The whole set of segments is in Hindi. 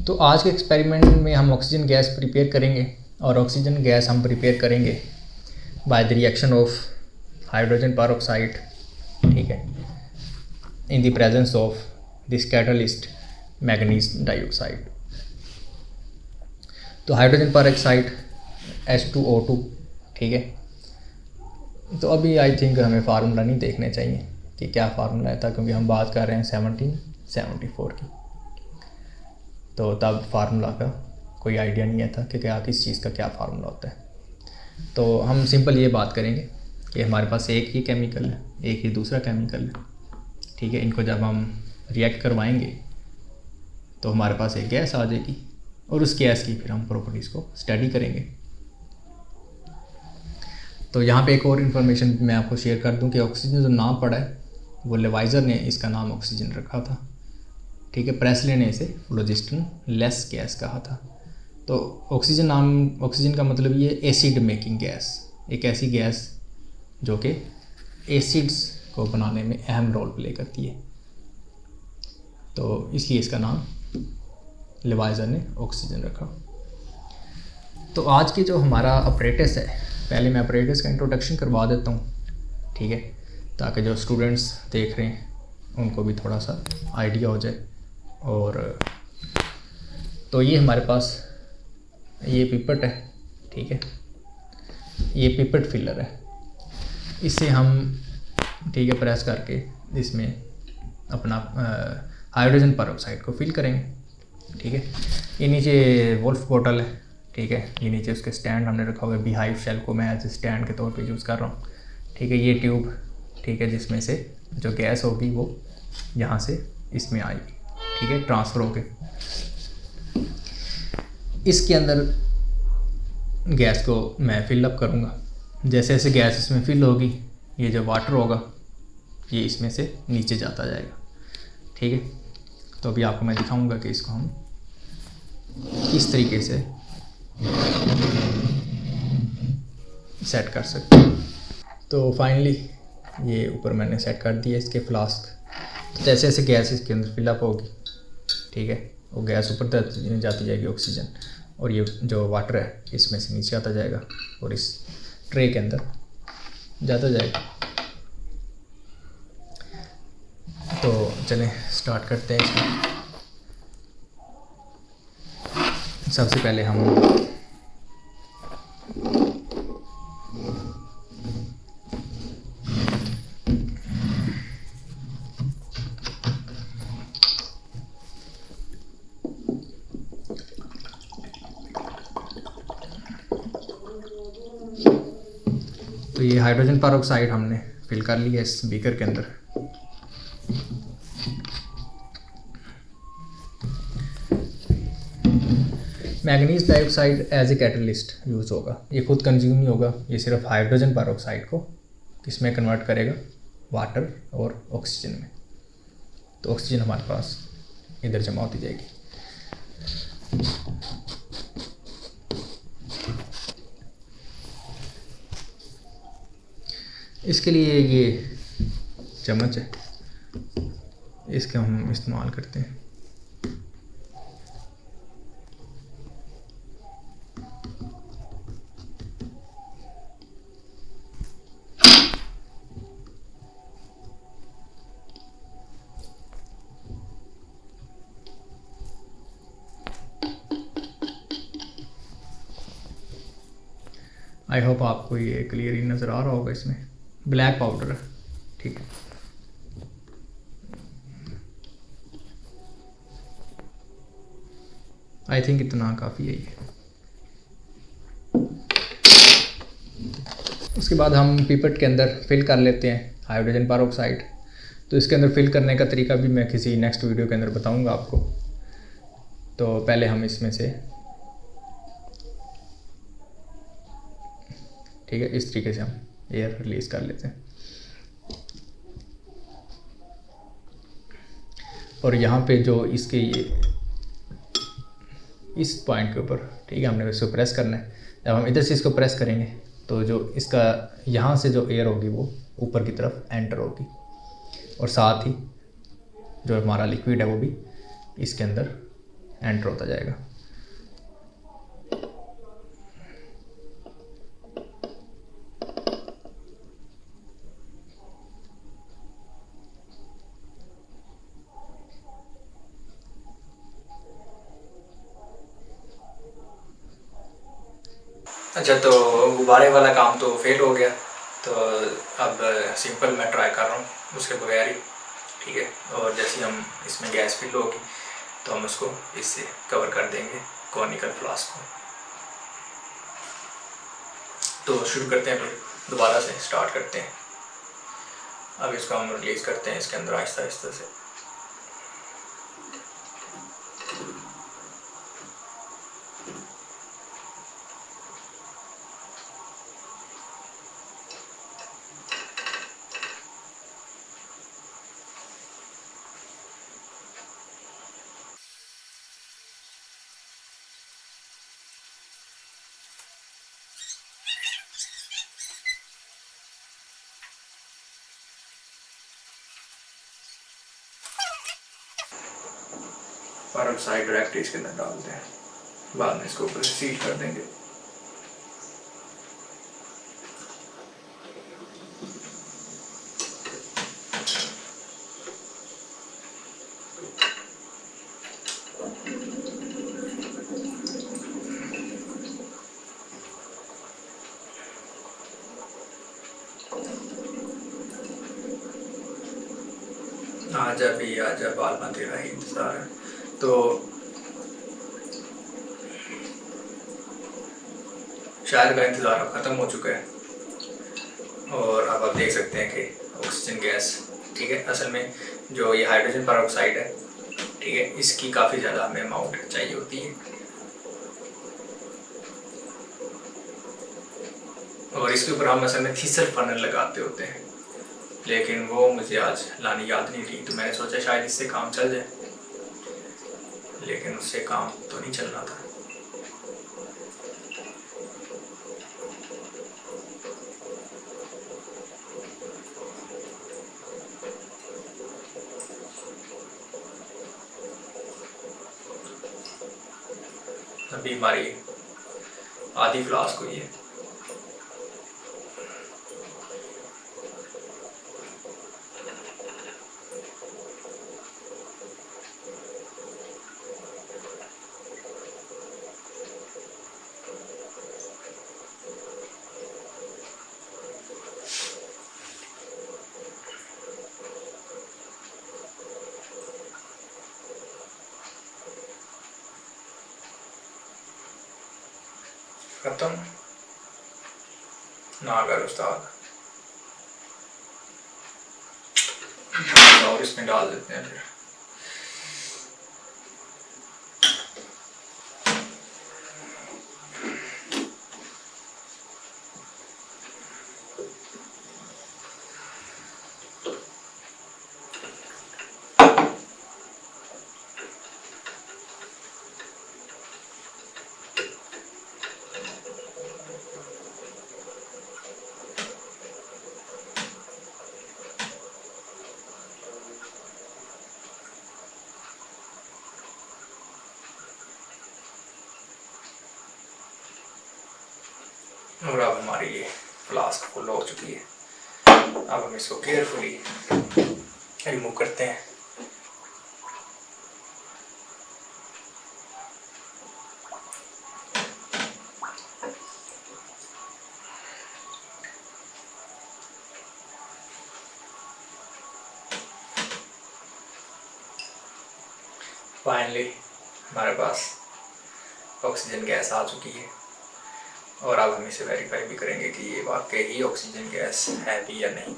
तो आज के एक्सपेरिमेंट में हम ऑक्सीजन गैस प्रिपेयर करेंगे और ऑक्सीजन गैस हम प्रिपेयर करेंगे by the reaction of hydrogen peroxide, ठीक है, in the presence of this catalyst manganese dioxide. तो हाइड्रोजन पेरोक्साइड H2O2, ठीक है। तो अभी आई थिंक हमें फार्मूला नहीं देखने चाहिए कि क्या फार्मूला है था, क्योंकि हम बात कर रहे हैं 1774 की। तो तब फार्मूला का कोई आइडिया नहीं था कि क्या किस चीज़ का क्या फार्मूला होता है। तो हम सिंपल ये बात करेंगे कि हमारे पास एक ही केमिकल है, एक ही दूसरा केमिकल है, ठीक है। इनको जब हम रिएक्ट करवाएंगे तो हमारे पास एक गैस आ जाएगी और उस गैस की फिर हम प्रॉपर्टीज़ को स्टडी करेंगे। तो यहाँ पे एक और इन्फॉर्मेशन मैं आपको शेयर कर दूँ कि ऑक्सीजन जो नाम पड़ा है वो लेवाइजर ने इसका नाम ऑक्सीजन रखा था, ठीक है। प्रेसले ने इसे फ्लोजिस्टन लेस गैस कहा था। तो ऑक्सीजन का मतलब ये एसिड मेकिंग गैस, एक ऐसी गैस जो कि एसिड्स को बनाने में अहम रोल प्ले करती है। तो इसलिए इसका नाम लेवाइजर ने ऑक्सीजन रखा। तो आज की जो हमारा अपरेटस है, पहले मैं अपरेटस का इंट्रोडक्शन करवा देता हूँ, ठीक है, ताकि जो स्टूडेंट्स देख रहे हैं उनको भी थोड़ा सा आइडिया हो जाए। और तो ये हमारे पास ये पिपेट है, ठीक है, ये पिपेट फिलर है। इसे हम, ठीक है, प्रेस करके इसमें अपना हाइड्रोजन पेरोक्साइड को फिल करेंगे, ठीक है। ये नीचे वोल्फ बॉटल है, ठीक है। ये नीचे उसके स्टैंड हमने रखा हुआ है, बीहाइव शेल को मैं एज स्टैंड के तौर पे यूज़ कर रहा हूँ, ठीक है। ये ट्यूब, ठीक है, जिसमें से जो गैस होगी वो यहाँ से इसमें आएगी, ठीक है, ट्रांसफ़र होके इसके अंदर गैस को मैं फिलअप करूँगा। जैसे जैसे गैस इसमें फिल होगी, ये जो वाटर होगा ये इसमें से नीचे जाता जाएगा, ठीक है। तो अभी आपको मैं दिखाऊंगा कि इसको हम किस तरीके से सेट कर सकते हैं। तो फाइनली ये ऊपर मैंने सेट कर दिया इसके फ्लास्क। तो जैसे जैसे गैस इसके अंदर फिलअप होगी, ठीक है, वो गैस ऊपर जाती जाएगी ऑक्सीजन, और ये जो वाटर है इसमें से नीचे आता जाएगा और इस ट्रे के अंदर जाता जाएगा। तो चलें स्टार्ट करते हैं इसमें। सबसे पहले हम तो ये हाइड्रोजन पेरोक्साइड हमने फिल कर लिया इस बीकर के अंदर। Manganese dioxide as a catalyst use होगा, ये खुद कंज्यूम नहीं होगा, ये सिर्फ हाइड्रोजन पेरोक्साइड को किसमें कन्वर्ट करेगा, वाटर और ऑक्सीजन में। तो ऑक्सीजन हमारे पास इधर जमा होती जाएगी। इसके लिए ये चम्मच है, इसका हम इस्तेमाल करते हैं। आई होप आपको ये क्लियर ही नज़र आ रहा होगा। इसमें ब्लैक पाउडर है, ठीक है। आई थिंक इतना काफ़ी है ये। उसके बाद हम पिपेट के अंदर फिल कर लेते हैं हाइड्रोजन पेरोक्साइड। तो इसके अंदर फिल करने का तरीका भी मैं किसी नेक्स्ट वीडियो के अंदर बताऊंगा आपको। तो पहले हम इसमें से, ठीक है, इस तरीके से हम एयर रिलीज़ कर लेते हैं। और यहाँ पे जो इसके ये इस पॉइंट के ऊपर, ठीक है, हमने इसको प्रेस करना है। जब हम इधर से इसको प्रेस करेंगे तो जो इसका यहाँ से जो एयर होगी वो ऊपर की तरफ एंटर होगी, और साथ ही जो हमारा लिक्विड है वो भी इसके अंदर एंटर होता जाएगा। अच्छा, तो गुब्बारे वाला काम तो फेल हो गया, तो अब सिंपल मैं ट्राई कर रहा हूँ उसके बगैर ही, ठीक है। और जैसे हम इसमें गैस फिल होगी तो हम उसको इससे कवर कर देंगे कॉनिकल फ्लास्क को। तो शुरू करते हैं, फिर दोबारा से स्टार्ट करते हैं। अब इसको हम रिलीज़ करते हैं इसके अंदर आहिस्ता आहिस्ता से। और अब साइड डायरेक्ट इसके अंदर डालते हैं, बाद में इसको ऊपर से सील कर देंगे। आजा भी आजा बालमा तेरा ही इंतजार है। तो शायर का इंतज़ार अब ख़त्म हो चुका है और अब आप देख सकते हैं कि ऑक्सीजन गैस, ठीक है। असल में जो ये हाइड्रोजन पेरोक्साइड है, ठीक है, इसकी काफ़ी ज़्यादा हमें अमाउंट चाहिए होती है और इसके ऊपर हम असल में थीसर फनल लगाते होते हैं, लेकिन वो मुझे आज लानी याद नहीं रही, तो मैंने सोचा शायद इससे काम चल जाए, लेकिन उससे काम तो नहीं चल रहा था। अभी हमारी आधी फ्लास्क हुई है। खत्म ना कर उस्ताद, और इसमें डाल देते हैं फिर। और अब हमारी ये फ्लास्क फुल हो चुकी है। अब हम इसको केयरफुली रिमूव करते हैं। फाइनली हमारे पास ऑक्सीजन गैस आ चुकी है और अब हम इसे वेरीफाई भी करेंगे कि ये वाकई ही ऑक्सीजन गैस है भी या नहीं।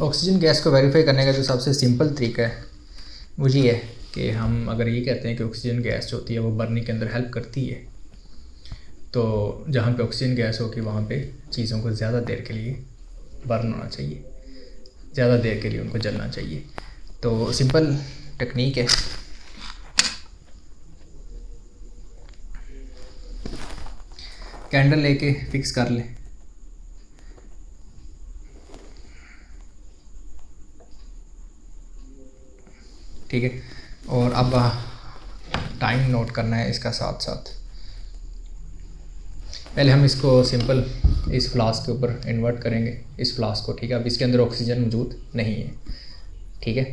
ऑक्सीजन गैस को वेरीफाई करने का जो सबसे सिंपल तरीका है वो ये है कि हम अगर ये कहते हैं कि ऑक्सीजन गैस जो होती है वो बर्निंग के अंदर हेल्प करती है, तो जहाँ पे ऑक्सीजन गैस होगी वहाँ पे चीज़ों को ज़्यादा देर के लिए बर्न होना चाहिए, ज़्यादा देर के लिए उनको जलना चाहिए। तो सिंपल टेक्निक है, कैंडल लेके फिक्स कर लें। ठीक है। और अब टाइम नोट करना है इसका साथ साथ। पहले हम इसको सिंपल इस फ्लास्क के ऊपर इन्वर्ट करेंगे, इस फ्लास्क को, ठीक है। अब इसके अंदर ऑक्सीजन मौजूद नहीं है, ठीक है।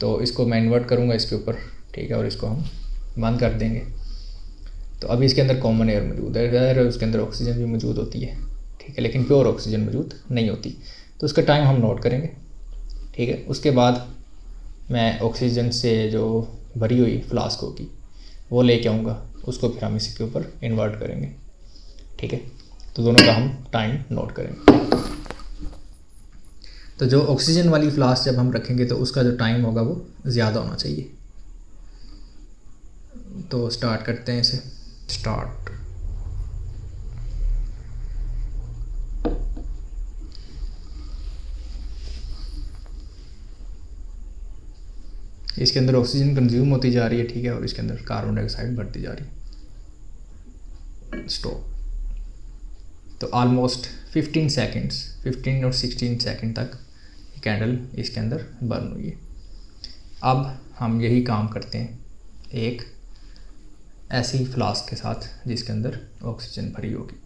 तो इसको मैं इन्वर्ट करूँगा इसके ऊपर, ठीक है, और इसको हम बंद कर देंगे। तो अभी इसके अंदर कॉमन एयर मौजूद है, उसके अंदर ऑक्सीजन भी मौजूद होती है, ठीक है, लेकिन प्योर ऑक्सीजन मौजूद नहीं होती। तो उसका टाइम हम नोट करेंगे, ठीक है। उसके बाद मैं ऑक्सीजन से जो भरी हुई फ्लास्क होगी वो लेके आऊँगा, उसको फिर हम इसके ऊपर इन्वर्ट करेंगे, ठीक है। तो दोनों का हम टाइम नोट करेंगे। तो जो ऑक्सीजन वाली फ्लास्क जब हम रखेंगे तो उसका जो टाइम होगा वो ज़्यादा होना चाहिए। तो स्टार्ट करते हैं इसे। स्टार्ट। इसके अंदर ऑक्सीजन कंज्यूम होती जा रही है, ठीक है, और इसके अंदर कार्बन डाइऑक्साइड बढ़ती जा रही है। स्टॉप। तो ऑलमोस्ट 15 सेकेंड्स, 15 और 16 सेकेंड तक कैंडल इसके अंदर बर्न हुई है। अब हम यही काम करते हैं एक ऐसी फ्लास्क के साथ जिसके अंदर ऑक्सीजन भरी होगी।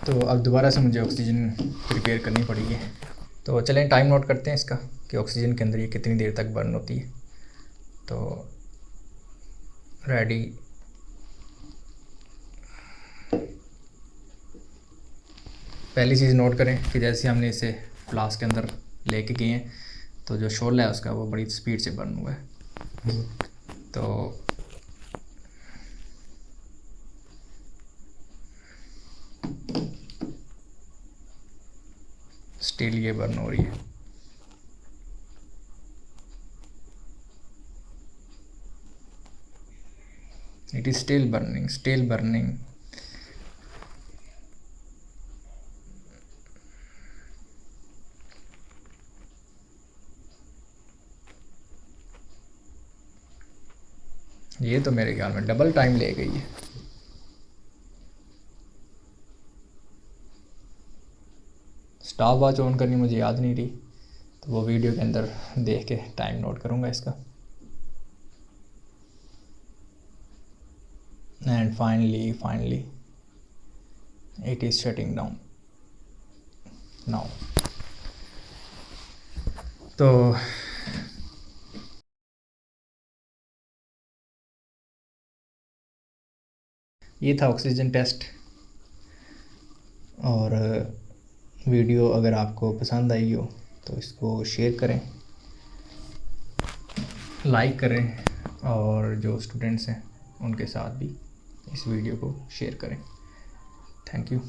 तो अब दोबारा से मुझे ऑक्सीजन प्रिपेयर करनी पड़ेगी। तो चलें टाइम नोट करते हैं इसका कि ऑक्सीजन के अंदर ये कितनी देर तक बर्न होती है। तो रेडी। पहली चीज़ नोट करें कि जैसे हमने इसे फ्लास्क के अंदर लेके गए हैं तो जो शोला है उसका वो बड़ी स्पीड से बर्न हुआ है। तो स्टिल ये बर्न हो रही है। It is still burning, still burning. ये तो मेरे ख्याल में डबल टाइम ले गई है। स्टॉप वॉच ऑन करनी मुझे याद नहीं रही, तो वो वीडियो के अंदर देख के टाइम नोट करूँगा इसका। And finally it is shutting down now. तो ये था ऑक्सीजन टेस्ट। और वीडियो अगर आपको पसंद आई हो तो इसको शेयर करें, लाइक करें, और जो स्टूडेंट्स हैं उनके साथ भी इस वीडियो को शेयर करें। Thank you.